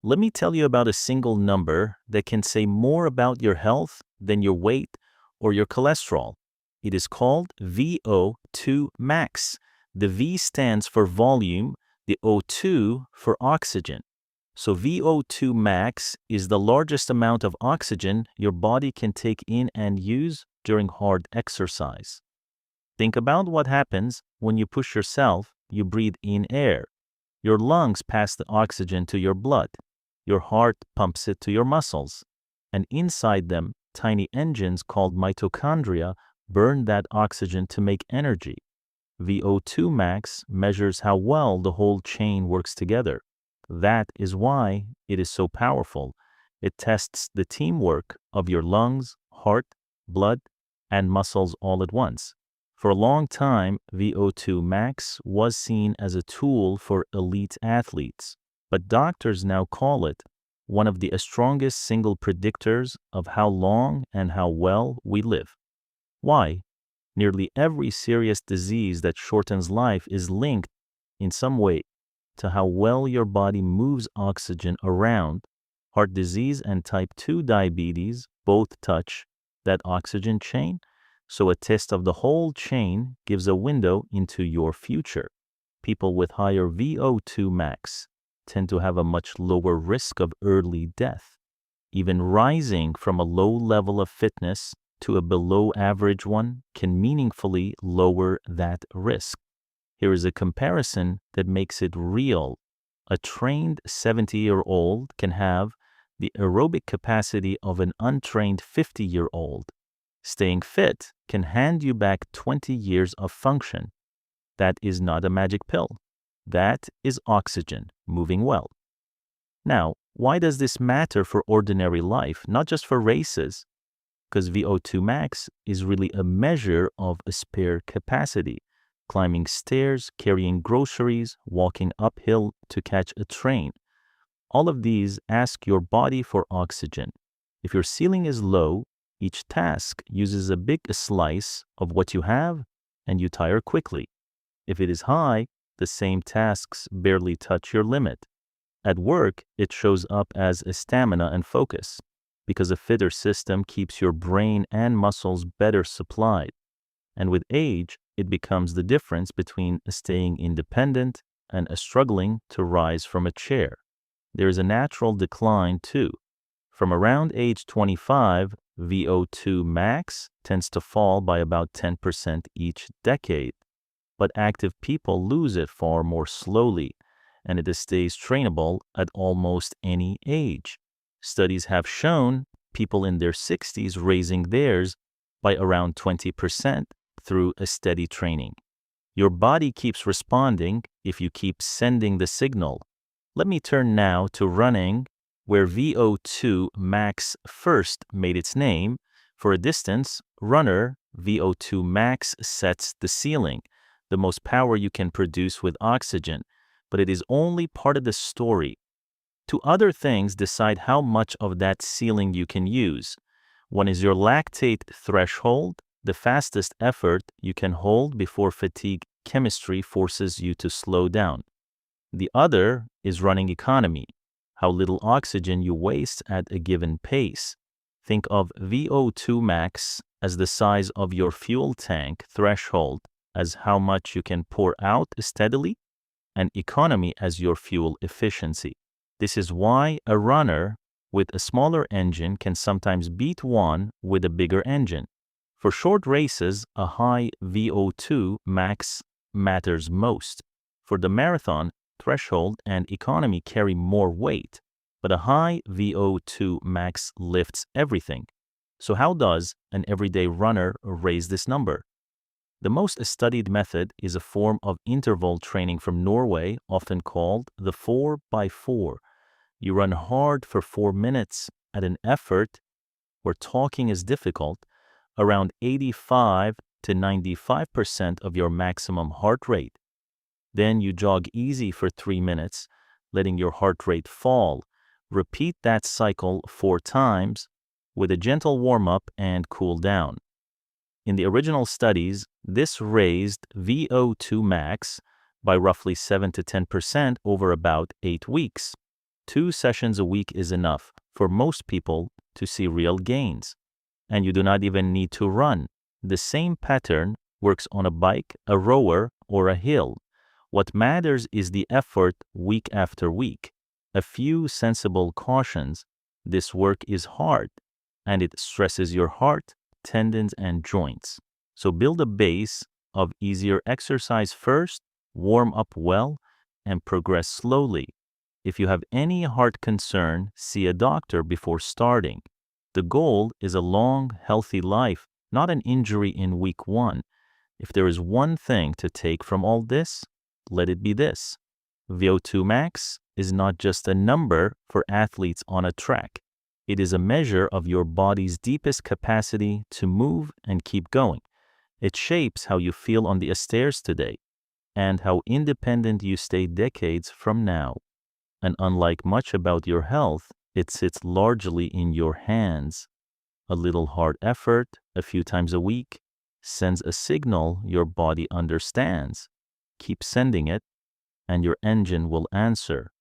Let me tell you about a single number that can say more about your health than your weight or your cholesterol. It is called VO2 max. The V stands for volume, the O2 for oxygen. So VO2 max is the largest amount of oxygen your body can take in and use during hard exercise. Think about what happens when you push yourself. You breathe in air. Your lungs pass the oxygen to your blood. Your heart pumps it to your muscles. And inside them, tiny engines called mitochondria burn that oxygen to make energy. VO2 max measures how well the whole chain works together. That is why it is so powerful. It tests the teamwork of your lungs, heart, blood, and muscles all at once. For a long time, VO2 max was seen as a tool for elite athletes, but doctors now call it one of the strongest single predictors of how long and how well we live. Why? Nearly every serious disease that shortens life is linked in some way to how well your body moves oxygen around. Heart disease and type 2 diabetes both touch that oxygen chain, so a test of the whole chain gives a window into your future. People with higher VO2 max tend to have a much lower risk of early death. Even rising from a low level of fitness to a below average one can meaningfully lower that risk. Here is a comparison that makes it real. A trained 70-year-old can have the aerobic capacity of an untrained 50-year-old. Staying fit can hand you back 20 years of function. That is not a magic pill. That is oxygen moving well. Now, why does this matter for ordinary life, not just for races? Because VO2 max is really a measure of a spare capacity. Climbing stairs, carrying groceries, walking uphill to catch a train. All of these ask your body for oxygen. If your ceiling is low, each task uses a big slice of what you have, and you tire quickly. If it is high, the same tasks barely touch your limit. At work, it shows up as a stamina and focus, because a fitter system keeps your brain and muscles better supplied. And with age, it becomes the difference between staying independent and struggling to rise from a chair. There is a natural decline too. From around age 25, VO2 max tends to fall by about 10% each decade, but active people lose it far more slowly, and it stays trainable at almost any age. Studies have shown people in their 60s raising theirs by around 20% through a steady training. Your body keeps responding if you keep sending the signal. Let me turn now to running, where VO2 max first made its name. For a distance runner, VO2 max sets the ceiling, the most power you can produce with oxygen, but it is only part of the story. Two other things decide how much of that ceiling you can use. One is your lactate threshold, the fastest effort you can hold before fatigue chemistry forces you to slow down. The other is running economy, how little oxygen you waste at a given pace. Think of VO2 max as the size of your fuel tank threshold, as how much you can pour out steadily, and economy as your fuel efficiency. This is why a runner with a smaller engine can sometimes beat one with a bigger engine. For short races, a high VO2 max matters most. For the marathon, threshold and economy carry more weight, but a high VO2 max lifts everything. So how does an everyday runner raise this number? The most studied method is a form of interval training from Norway, often called the 4x4. You run hard for 4 minutes at an effort where talking is difficult, around 85 to 95% of your maximum heart rate. Then you jog easy for 3 minutes, letting your heart rate fall. Repeat that cycle 4 times with a gentle warm-up and cool down. In the original studies, this raised VO2 max by roughly 7 to 10% over about 8 weeks. 2 sessions a week is enough for most people to see real gains. And you do not even need to run. The same pattern works on a bike, a rower, or a hill. What matters is the effort week after week. A few sensible cautions. This work is hard, and it stresses your heart, tendons, and joints. So build a base of easier exercise first, warm up well, and progress slowly. If you have any heart concern, see a doctor before starting. The goal is a long, healthy life, not an injury in week 1. If there is one thing to take from all this, let it be this. VO2 max is not just a number for athletes on a track. It is a measure of your body's deepest capacity to move and keep going. It shapes how you feel on the stairs today and how independent you stay decades from now. And unlike much about your health, it sits largely in your hands. A little hard effort, a few times a week, sends a signal your body understands. Keep sending it, and your engine will answer.